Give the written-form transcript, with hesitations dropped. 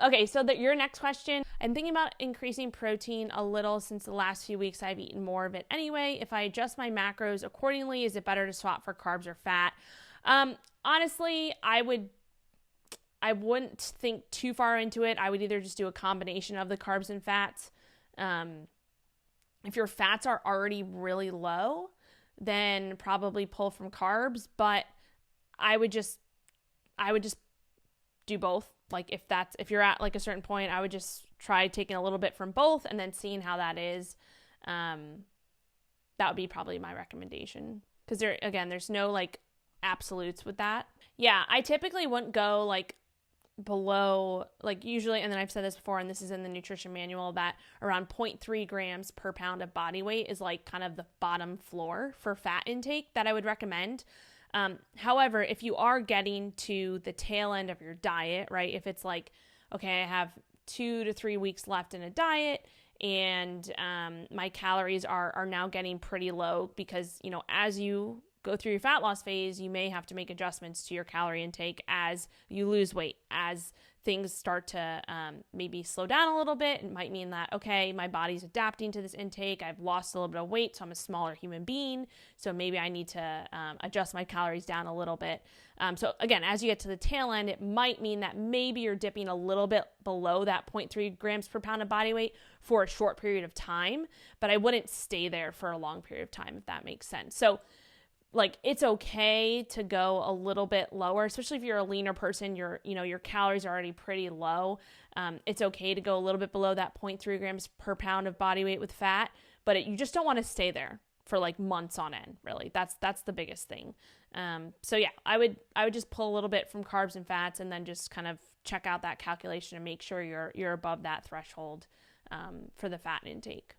Okay, so your next question. I'm thinking about increasing protein a little since the last few weeks I've eaten more of it anyway. If I adjust my macros accordingly, is it better to swap for carbs or fat? Honestly, I wouldn't think too far into it. I would either just do a combination of the carbs and fats. If your fats are already really low, then probably pull from carbs, but I would just do both. Like if you're at like a certain point, I would just try taking a little bit from both and then seeing how that is. That would be probably my recommendation, because there's no like absolutes with that. Yeah, I typically wouldn't go like below, like usually, and then I've said this before, and this is in the nutrition manual, that around 0.3 grams per pound of body weight is like kind of the bottom floor for fat intake that I would recommend. However, if you are getting to the tail end of your diet, right? If it's like, okay, I have 2 to 3 weeks left in a diet, and my calories are now getting pretty low, because, as you go through your fat loss phase, you may have to make adjustments to your calorie intake as you lose weight, as things start to maybe slow down a little bit. It might mean that, okay, my body's adapting to this intake. I've lost a little bit of weight, so I'm a smaller human being. So maybe I need to adjust my calories down a little bit. So again, as you get to the tail end, it might mean that maybe you're dipping a little bit below that 0.3 grams per pound of body weight for a short period of time, but I wouldn't stay there for a long period of time, if that makes sense. So like, it's okay to go a little bit lower, especially if you're a leaner person, your calories are already pretty low. It's okay to go a little bit below that 0.3 grams per pound of body weight with fat, but you just don't want to stay there for like months on end, really. That's the biggest thing. So yeah, I would just pull a little bit from carbs and fats, and then just kind of check out that calculation and make sure you're above that threshold for the fat intake.